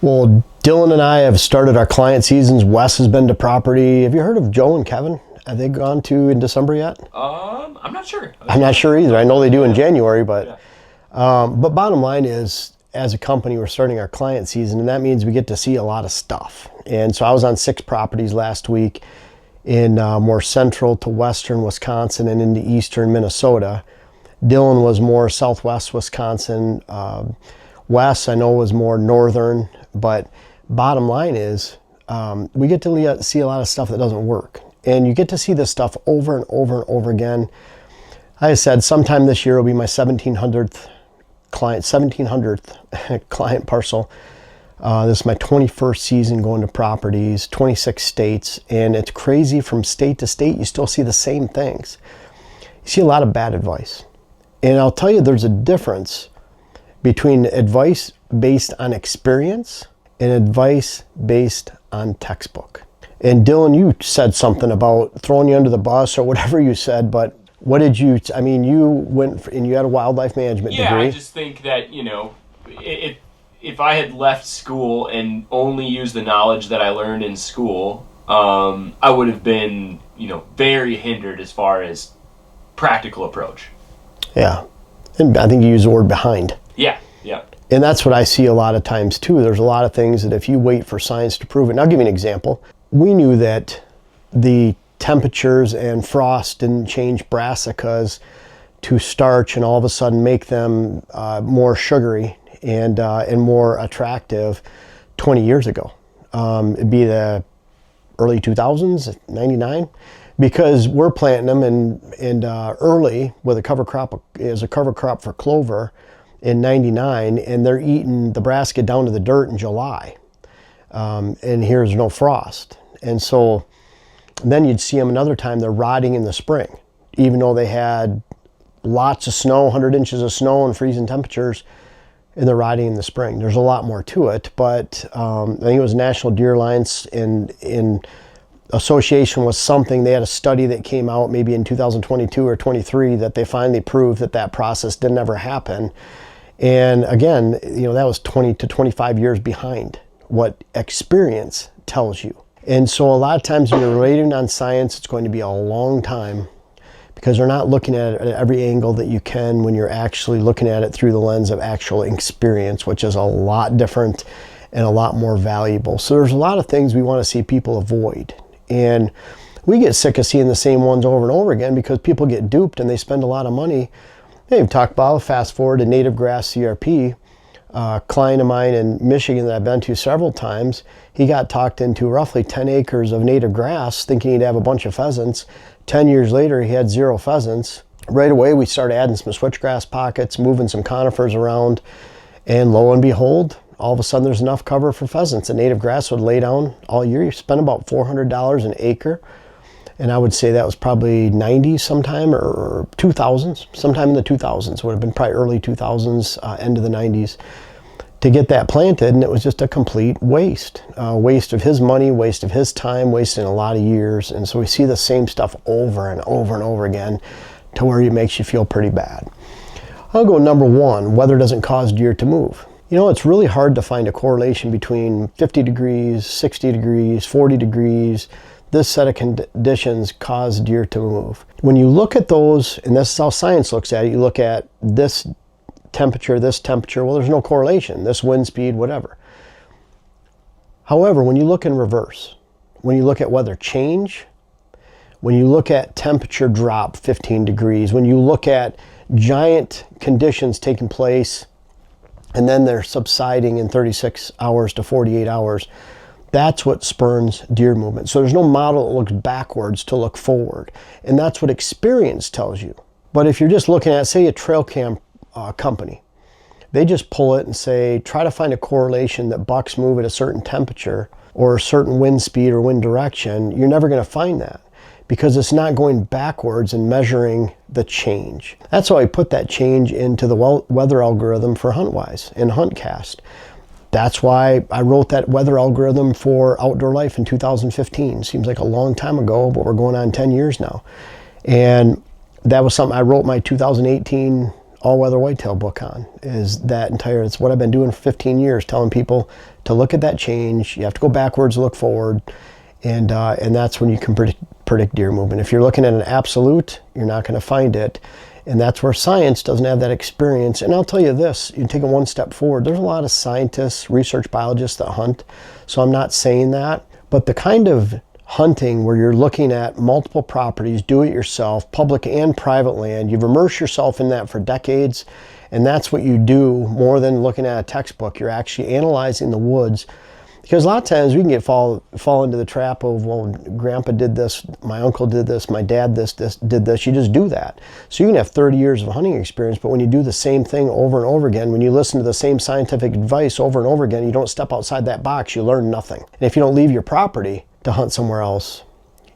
Well, Dylan and I have started our client seasons. Wes has been to property. Have you heard of Joe and Kevin? Have they gone to in December yet? I'm not sure. I'm not sure either. I know they do in January, but but bottom line is, as a company, we're starting our client season, and that means we get to see a lot of stuff. And so I was on 6 properties last week in more central to western Wisconsin and into eastern Minnesota. Dylan was more southwest Wisconsin. Wes, I know, was more northern, but bottom line is we get to see a lot of stuff that doesn't work. And you get to see this stuff over and over and over again. I said sometime this year will be my 1700th client parcel. This is my 21st season going to properties, 26 states, and it's crazy. From state to state, you still see the same things. You see a lot of bad advice. And I'll tell you, there's a difference between advice based on experience and advice based on textbook. And Dylan, you said something about throwing you under the bus or whatever you said, but what did you, I mean, you went and you had a wildlife management degree. Yeah, I just think that, if I had left school and only used the knowledge that I learned in school, I would have been, very hindered as far as practical approach. Yeah. And I think you used the word behind. Yeah. And that's what I see a lot of times too. There's a lot of things that if you wait for science to prove it, and I'll give you an example. We knew that the temperatures and frost didn't change brassicas to starch and all of a sudden make them more sugary and more attractive 20 years ago. It'd be the early 2000s, 99, because we're planting them and early with a cover crop for clover in 99, and they're eating the brassica down to the dirt in July. And here's no frost. And so then you'd see them another time, they're rotting in the spring, even though they had lots of snow, 100 inches of snow and freezing temperatures, and they're rotting in the spring. There's a lot more to it, but I think it was National Deer Alliance in association with something. They had a study that came out maybe in 2022 or 23 that they finally proved that process didn't ever happen. And again, that was 20 to 25 years behind what experience tells you. And so a lot of times when you're relating on science, it's going to be a long time because they're not looking at it at every angle that you can when you're actually looking at it through the lens of actual experience, which is a lot different and a lot more valuable. So there's a lot of things we want to see people avoid. And we get sick of seeing the same ones over and over again because people get duped and they spend a lot of money. They've talked about, fast forward to native grass CRP. A client of mine in Michigan that I've been to several times, he got talked into roughly 10 acres of native grass thinking he'd have a bunch of pheasants. 10 years later, he had 0 pheasants. Right away, we started adding some switchgrass pockets, moving some conifers around, and lo and behold, all of a sudden there's enough cover for pheasants. And native grass would lay down all year. You spend about $400 an acre. And I would say that was probably 90s sometime, or 2000s, sometime in the 2000s. Would have been probably early 2000s, end of the 90s, to get that planted. And it was just a complete waste. Waste of his money, waste of his time, wasting a lot of years. And so we see the same stuff over and over and over again to where it makes you feel pretty bad. I'll go number 1, weather doesn't cause deer to move. It's really hard to find a correlation between 50 degrees, 60 degrees, 40 degrees. This set of conditions cause deer to move. When you look at those, and this is how science looks at it, you look at this temperature, well, there's no correlation, this wind speed, whatever. However, when you look in reverse, when you look at weather change, when you look at temperature drop 15 degrees, when you look at giant conditions taking place, and then they're subsiding in 36 hours to 48 hours, that's what spurns deer movement. So there's no model that looks backwards to look forward. And that's what experience tells you. But if you're just looking at, say, a trail cam company, they just pull it and say, try to find a correlation that bucks move at a certain temperature or a certain wind speed or wind direction, you're never going to find that because it's not going backwards and measuring the change. That's how I put that change into the weather algorithm for HuntWise in HuntCast. That's why I wrote that weather algorithm for Outdoor Life in 2015. Seems like a long time ago, but we're going on 10 years now. And that was something I wrote my 2018 all-weather whitetail book on, is that entire, it's what I've been doing for 15 years, telling people to look at that change. You have to go backwards, look forward, and that's when you can predict deer movement. If you're looking at an absolute, you're not going to find it. And that's where science doesn't have that experience. And I'll tell you this, you take it one step forward. There's a lot of scientists, research biologists that hunt. So I'm not saying that. But the kind of hunting where you're looking at multiple properties, do it yourself, public and private land, you've immersed yourself in that for decades. And that's what you do more than looking at a textbook. You're actually analyzing the woods. Because a lot of times we can fall into the trap of, well, grandpa did this, my uncle did this, my dad did this. You just do that. So you can have 30 years of hunting experience, but when you do the same thing over and over again, when you listen to the same scientific advice over and over again, you don't step outside that box, you learn nothing. And if you don't leave your property to hunt somewhere else,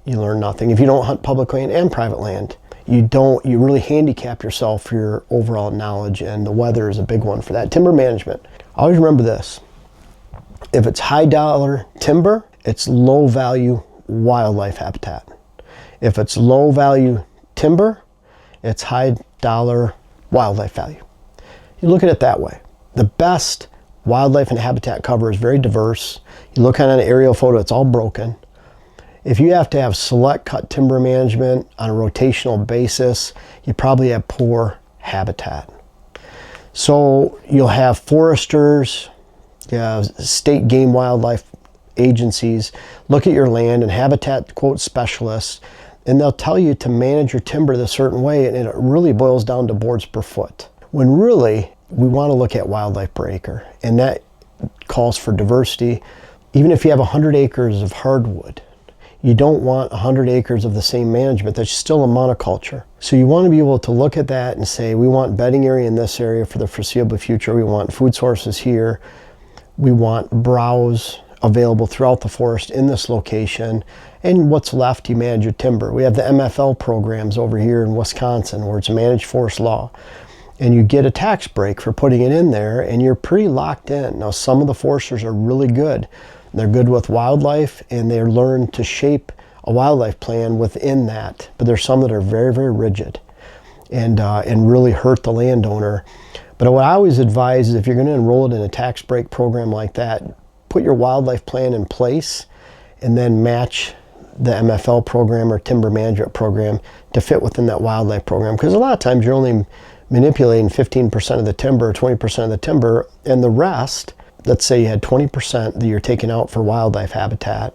you learn nothing. If you don't hunt public land and private land, you really handicap yourself for your overall knowledge, and the weather is a big one for that. Timber management. Always remember this. If it's high dollar timber, it's low value wildlife habitat. If it's low value timber, it's high dollar wildlife value. You look at it that way. The best wildlife and habitat cover is very diverse. You look at an aerial photo, it's all broken. If you have to have select cut timber management on a rotational basis, you probably have poor habitat. So you'll have foresters, state game wildlife agencies look at your land and habitat quote specialists, and they'll tell you to manage your timber a certain way, and it really boils down to boards per foot. When really we want to look at wildlife per acre, and that calls for diversity. Even if you have 100 acres of hardwood, you don't want 100 acres of the same management. That's still a monoculture. So you want to be able to look at that and say, we want bedding area in this area for the foreseeable future. We want food sources here. We want browse available throughout the forest in this location. And what's left, you manage your timber. We have the MFL programs over here in Wisconsin where it's managed forest law. And you get a tax break for putting it in there, and you're pretty locked in. Now, some of the foresters are really good. They're good with wildlife, and they learn to shape a wildlife plan within that. But there's some that are very, very rigid and really hurt the landowner. But what I always advise is if you're going to enroll it in a tax break program like that, put your wildlife plan in place and then match the MFL program or timber management program to fit within that wildlife program. Because a lot of times you're only manipulating 15% of the timber, 20% of the timber, and the rest, let's say you had 20% that you're taking out for wildlife habitat.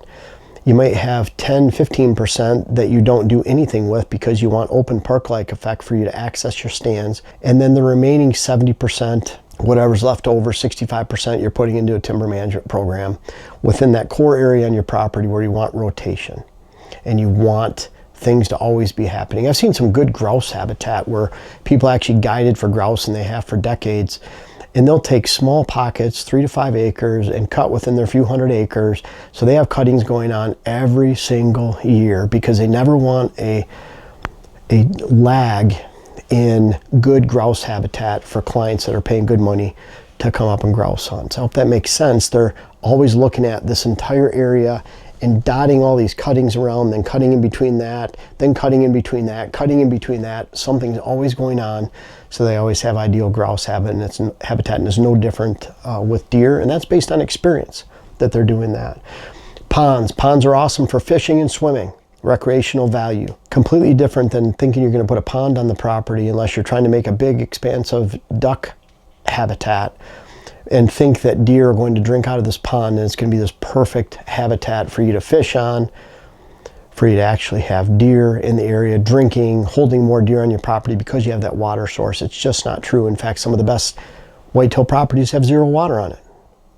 You might have 10, 15% that you don't do anything with because you want open park-like effect for you to access your stands. And then the remaining 70%, whatever's left over, 65%, you're putting into a timber management program within that core area on your property where you want rotation and you want things to always be happening. I've seen some good grouse habitat where people actually guided for grouse, and they have for decades. And they'll take small pockets, 3 to 5 acres, and cut within their few hundred acres. So they have cuttings going on every single year because they never want a lag in good grouse habitat for clients that are paying good money to come up and grouse hunt. So I hope that makes sense. They're always looking at this entire area and dotting all these cuttings around, then cutting in between that, then cutting in between that, cutting in between that. Something's always going on. So they always have ideal grouse habitat, and it's no different with deer. And that's based on experience that they're doing that. Ponds are awesome for fishing and swimming. Recreational value. Completely different than thinking you're going to put a pond on the property unless you're trying to make a big expansive duck habitat and think that deer are going to drink out of this pond and it's going to be this perfect habitat for you to fish on, for you to actually have deer in the area drinking, holding more deer on your property because you have that water source. It's just not true. In fact, some of the best whitetail properties have zero water on it.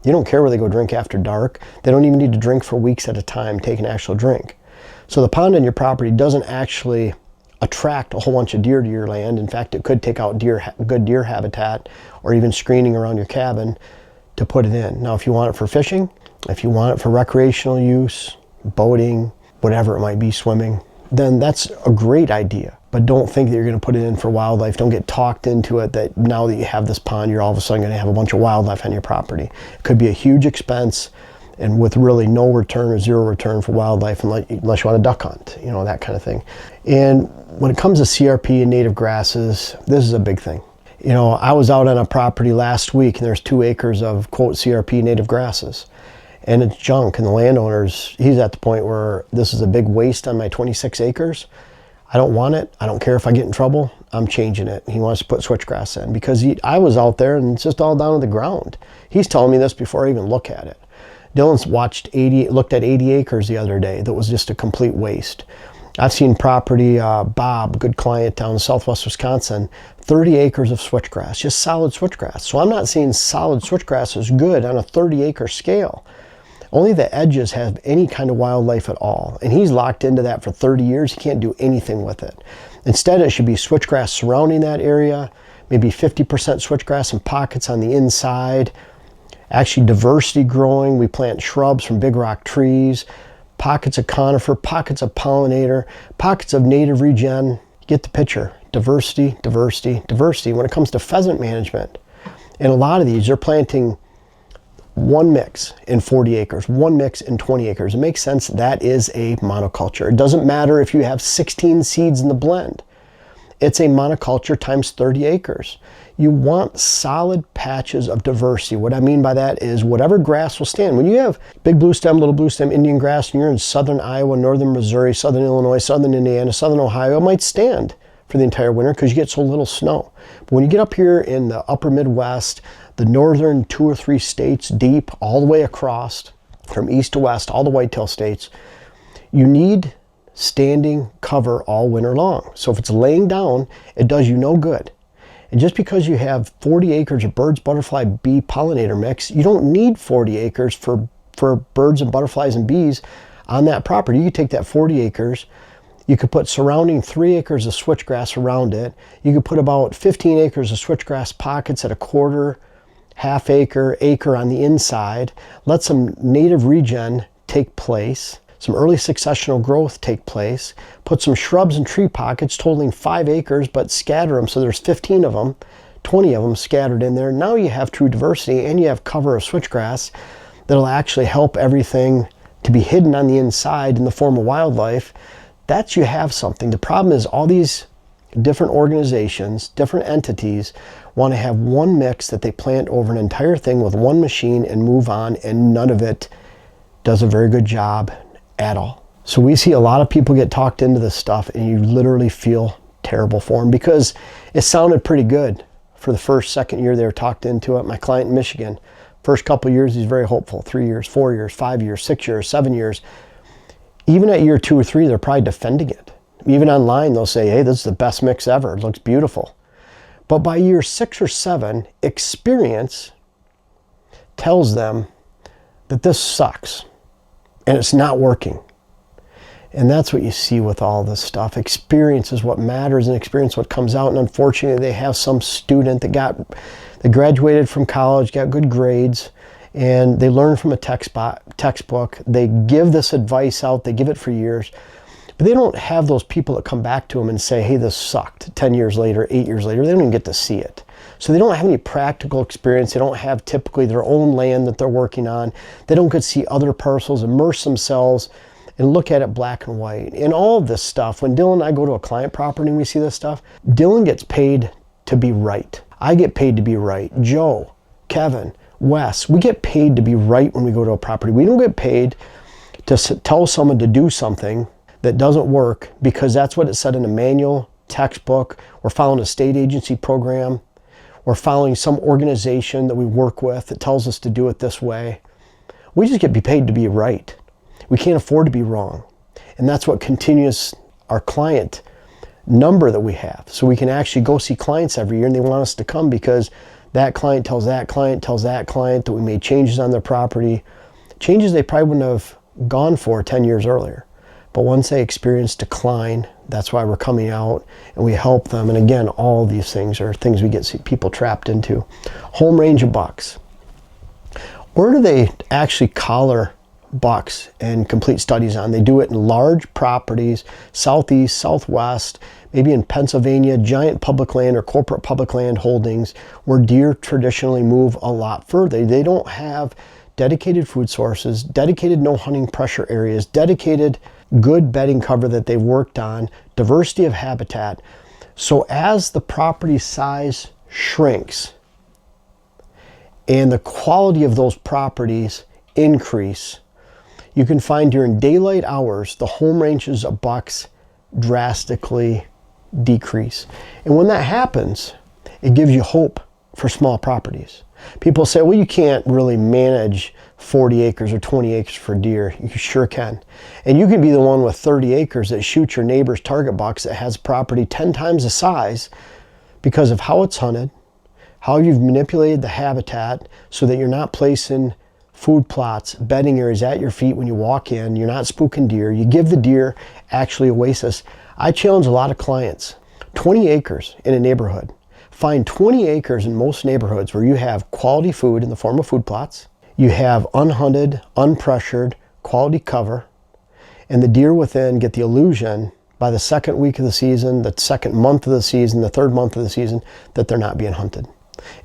You don't care where they go drink after dark. They don't even need to drink for weeks at a time, take an actual drink. So the pond on your property doesn't actually attract a whole bunch of deer to your land. In fact, it could take out good deer habitat or even screening around your cabin to put it in. Now, if you want it for fishing, if you want it for recreational use, boating, whatever it might be, swimming, then that's a great idea. But don't think that you're going to put it in for wildlife. Don't get talked into it that now that you have this pond, you're all of a sudden going to have a bunch of wildlife on your property. It could be a huge expense and with really no return or zero return for wildlife unless you want to duck hunt, you know, that kind of thing. And when it comes to CRP and native grasses, this is a big thing. You know, I was out on a property last week and there's 2 acres of quote CRP native grasses and it's junk, and the landowner's, he's at the point where this is a big waste on my 26 acres. I don't want it. I don't care if I get in trouble. I'm changing it. He wants to put switchgrass in because I was out there and it's just all down to the ground. He's telling me this before I even look at it. Dylan's looked at 80 acres the other day that was just a complete waste. I've seen property, Bob, good client down in southwest Wisconsin, 30 acres of switchgrass, just solid switchgrass. So I'm not seeing solid switchgrass as good on a 30-acre scale. Only the edges have any kind of wildlife at all. And he's locked into that for 30 years. He can't do anything with it. Instead, it should be switchgrass surrounding that area, maybe 50% switchgrass and pockets on the inside. Actually, diversity growing. We plant shrubs from big rock trees, pockets of conifer, pockets of pollinator, pockets of native regen. Get the picture. Diversity, diversity, diversity. When it comes to pheasant management, and a lot of these, they're planting one mix in 40 acres, one mix in 20 acres. It makes sense. That is a monoculture. It doesn't matter if you have 16 seeds in the blend. It's a monoculture times 30 acres. You want solid patches of diversity. What I mean by that is whatever grass will stand. When you have big blue stem, little blue stem, Indian grass, and you're in southern Iowa, northern Missouri, southern Illinois, southern Indiana, southern Ohio, it might stand for the entire winter because you get so little snow. But when you get up here in the upper Midwest, the northern 2 or 3 states deep, all the way across, from east to west, all the whitetail states, you need standing cover all winter long. So if it's laying down, it does you no good. And just because you have 40 acres of birds, butterfly, bee, pollinator mix, you don't need 40 acres for birds and butterflies and bees on that property. You could take that 40 acres, you could put surrounding 3 acres of switchgrass around it. You could put about 15 acres of switchgrass pockets at a quarter, half acre, acre on the inside. Let some native regen take place, some early successional growth take place. Put some shrubs and tree pockets totaling 5 acres, but scatter them so there's 15 of them, 20 of them scattered in there. Now you have true diversity and you have cover of switchgrass that'll actually help everything to be hidden on the inside in the form of wildlife. That's, you have something. The problem is all these different organizations, different entities want to have one mix that they plant over an entire thing with one machine and move on, and none of it does a very good job at all. So we see a lot of people get talked into this stuff and you literally feel terrible for them because it sounded pretty good for the first, second year they were talked into it. My client in Michigan, first couple of years, he's very hopeful. 3 years, 4 years, 5 years, 6 years, 7 years. Even at year 2 or 3, they're probably defending it. Even online, they'll say, hey, this is the best mix ever. It looks beautiful. But by year 6 or 7, experience tells them that this sucks and it's not working. And that's what you see with all this stuff. Experience is what matters, and experience what comes out. And unfortunately, they have some student that graduated from college, got good grades, and they learn from a textbook. They give this advice out. They give it for years. But they don't have those people that come back to them and say, hey, this sucked 10 years later, 8 years later. They don't even get to see it. So they don't have any practical experience. They don't have typically their own land that they're working on. They don't get to see other parcels, immerse themselves, and look at it black and white. And all of this stuff, when Dylan and I go to a client property and we see this stuff, Dylan gets paid to be right. I get paid to be right. Joe, Kevin, Wes, we get paid to be right when we go to a property. We don't get paid to tell someone to do something that doesn't work because that's what it said in a manual, textbook, or following a state agency program, or following some organization that we work with that tells us to do it this way. We just get paid to be right. We can't afford to be wrong. And that's what continues our client number that we have. So we can actually go see clients every year and they want us to come because that client tells that client that we made changes on their property, changes they probably wouldn't have gone for 10 years earlier. But once they experience decline, that's why we're coming out and we help them. And again, all of these things are things we get people trapped into. Home range of bucks. Where do they actually collar bucks and complete studies on? They do it in large properties, southeast, southwest, maybe in Pennsylvania, giant public land or corporate public land holdings where deer traditionally move a lot further. They don't have dedicated food sources, dedicated no hunting pressure areas, dedicated good bedding cover that they've worked on, diversity of habitat. So as the property size shrinks and the quality of those properties increase, you can find during daylight hours, the home ranges of bucks drastically decrease. And when that happens, it gives you hope for small properties. People say, well, you can't really manage 40 acres or 20 acres for deer. You sure can. And you can be the one with 30 acres that shoots your neighbor's target box that has property 10 times the size because of how it's hunted, how you've manipulated the habitat so that you're not placing food plots, bedding areas at your feet when you walk in. You're not spooking deer. You give the deer actually oasis. I challenge a lot of clients. 20 acres in a neighborhood. Find 20 acres in most neighborhoods where you have quality food in the form of food plots. You have unhunted, unpressured, quality cover. And the deer within get the illusion by the second week of the season, the second month of the season, the third month of the season, that they're not being hunted.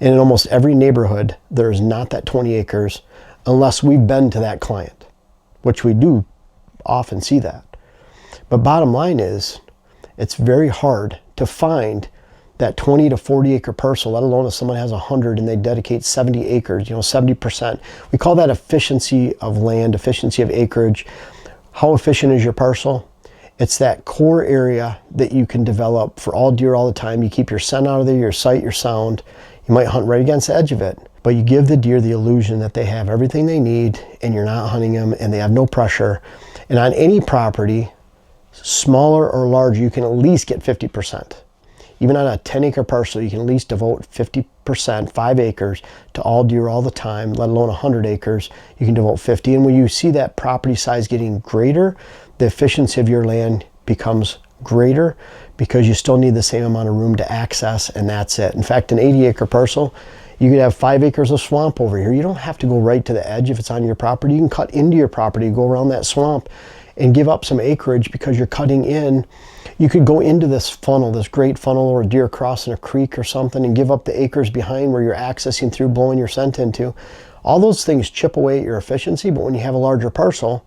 And in almost every neighborhood, there is not that 20 acres unless we've been to that client, which we do often see that. But bottom line is, it's very hard to find that 20 to 40 acre parcel, let alone if someone has 100 and they dedicate 70 acres, 70%. We call that efficiency of land, efficiency of acreage. How efficient is your parcel? It's that core area that you can develop for all deer all the time. You keep your scent out of there, your sight, your sound. You might hunt right against the edge of it, but you give the deer the illusion that they have everything they need and you're not hunting them and they have no pressure. And on any property, smaller or larger, you can at least get 50%. Even on a 10 acre parcel, you can at least devote 50%, 5 acres, to all deer all the time, let alone 100 acres, you can devote 50. And when you see that property size getting greater, the efficiency of your land becomes greater because you still need the same amount of room to access, and that's it. In fact, an 80 acre parcel, you could have 5 acres of swamp over here. You don't have to go right to the edge if it's on your property. You can cut into your property, go around that swamp, and give up some acreage because you're cutting in. You could go into this funnel, this great funnel, or a deer crossing a creek or something, and give up the acres behind where you're accessing through, blowing your scent into. All those things chip away at your efficiency, but when you have a larger parcel,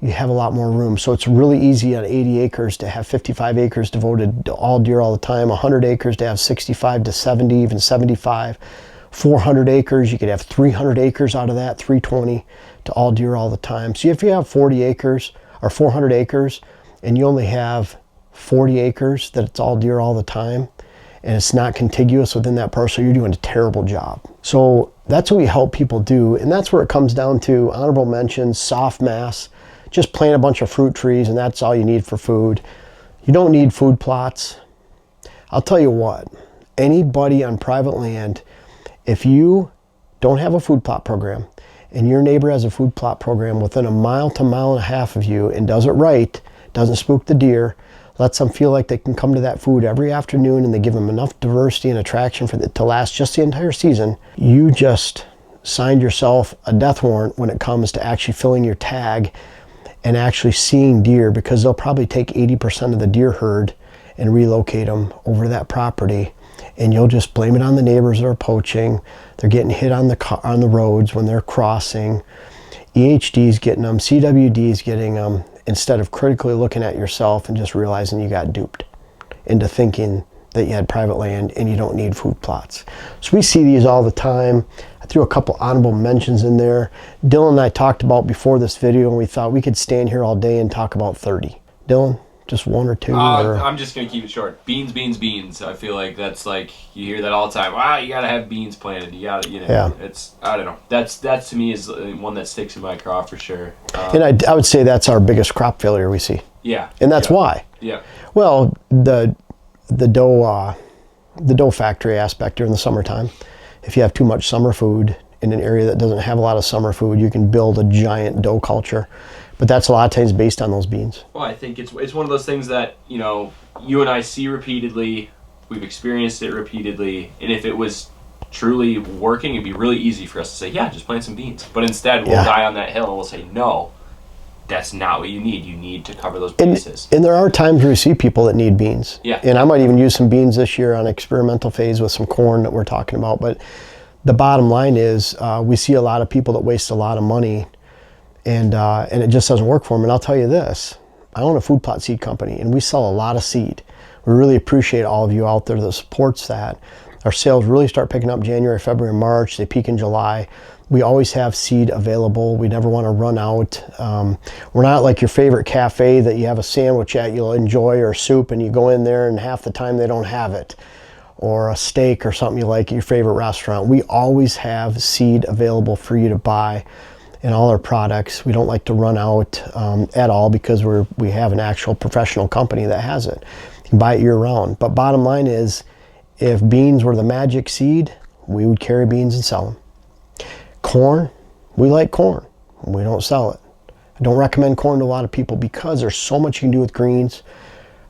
you have a lot more room. So it's really easy on 80 acres to have 55 acres devoted to all deer all the time, 100 acres to have 65 to 70, even 75. 400 acres, you could have 300 acres out of that, 320 to all deer all the time. So if you have 40 acres or 400 acres and you only have 40 acres that it's all deer all the time and it's not contiguous within that parcel, you're doing a terrible job. So that's what we help people do, and that's where it comes down to honorable mentions, soft mass, just plant a bunch of fruit trees and that's all you need for food. You don't need food plots. I'll tell you what, anybody on private land, if you don't have a food plot program and your neighbor has a food plot program within a mile to mile and a half of you and does it right, doesn't spook the deer, lets them feel like they can come to that food every afternoon and they give them enough diversity and attraction for it to last just the entire season, you just signed yourself a death warrant when it comes to actually filling your tag and actually seeing deer, because they'll probably take 80% of the deer herd and relocate them over to that property. And you'll just blame it on the neighbors that are poaching. They're getting hit on the roads when they're crossing. EHD's getting them, CWD's getting them, instead of critically looking at yourself and just realizing you got duped into thinking that you had private land and you don't need food plots. So we see these all the time. I threw a couple honorable mentions in there. Dylan and I talked about before this video, and we thought we could stand here all day and talk about 30. Dylan, just one or two? I'm just going to keep it short. Beans, beans, beans. I feel like that's like, you hear that all the time. Wow, you got to have beans planted. You got to, yeah. It's, I don't know. That to me is one that sticks in my craw for sure. And I would say that's our biggest crop failure we see. Yeah. And that's why. Yeah. Well, the doe factory aspect during the summertime. If you have too much summer food in an area that doesn't have a lot of summer food, you can build a giant doe culture. But that's a lot of times based on those beans. Well, I think it's one of those things that, you and I see repeatedly. We've experienced it repeatedly. And if it was truly working, it'd be really easy for us to say, yeah, just plant some beans. But instead, we'll die on that hill and we'll say, no, that's not what you need. You need to cover those bases. And there are times where we see people that need beans. Yeah. And I might even use some beans this year on experimental phase with some corn that we're talking about. But the bottom line is we see a lot of people that waste a lot of money and it just doesn't work for them. And I'll tell you this, I own a food plot seed company and we sell a lot of seed. We really appreciate all of you out there that supports that. Our sales really start picking up January, February, March. They peak in July. We always have seed available. We never want to run out. We're not like your favorite cafe that you have a sandwich at you'll enjoy, or soup, and you go in there and half the time they don't have it. Or a steak or something you like at your favorite restaurant. We always have seed available for you to buy in all our products. We don't like to run out at all, because we have an actual professional company that has it. You can buy it year round. But bottom line is, if beans were the magic seed, we would carry beans and sell them. Corn, we like corn. We don't sell it. I don't recommend corn to a lot of people because there's so much you can do with greens.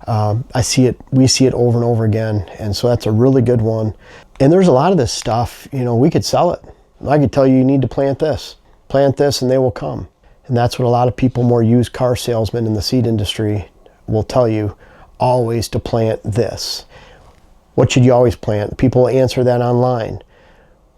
We see it over and over again, and so that's a really good one. And there's a lot of this stuff, we could sell it. I could tell you, you need to plant this, and they will come. And that's what a lot of people, more used car salesmen in the seed industry, will tell you, always to plant this. What should you always plant? People answer that online.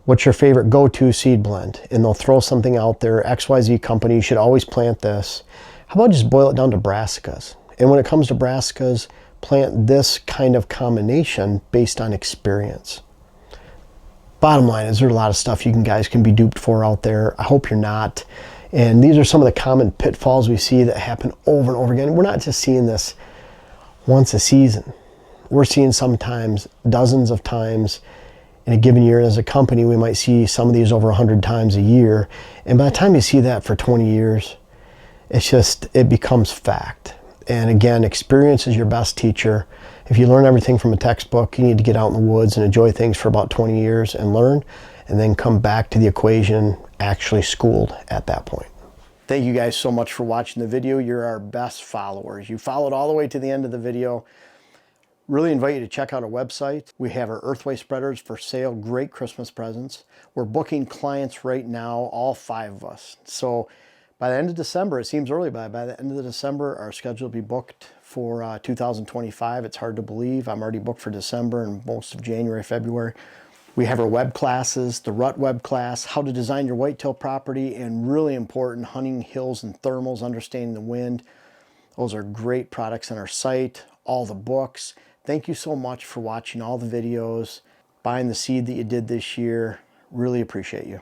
What's your favorite go-to seed blend? And they'll throw something out there, XYZ company, you should always plant this. How about just boil it down to brassicas? And when it comes to brassicas, plant this kind of combination based on experience. Bottom line is, there's a lot of stuff guys can be duped for out there. I hope you're not. And these are some of the common pitfalls we see that happen over and over again. We're not just seeing this once a season. We're seeing sometimes dozens of times in a given year. As a company, we might see some of these over 100 times a year. And by the time you see that for 20 years, it becomes fact. And again, experience is your best teacher. If you learn everything from a textbook, you need to get out in the woods and enjoy things for about 20 years and learn, and then come back to the equation actually schooled at that point. Thank you guys so much for watching the video. You're our best followers. You followed all the way to the end of the video. Really invite you to check out our website. We have our earthway spreaders for sale, great Christmas presents. We're booking clients right now, all 5 of us. So by the end of December, it seems early, but by the end of December, our schedule will be booked for 2025. It's hard to believe. I'm already booked for December and most of January, February. We have our web classes, the rut web class, how to design your whitetail property, and really important, hunting hills and thermals, understanding the wind. Those are great products on our site, all the books. Thank you so much for watching all the videos, buying the seed that you did this year. Really appreciate you.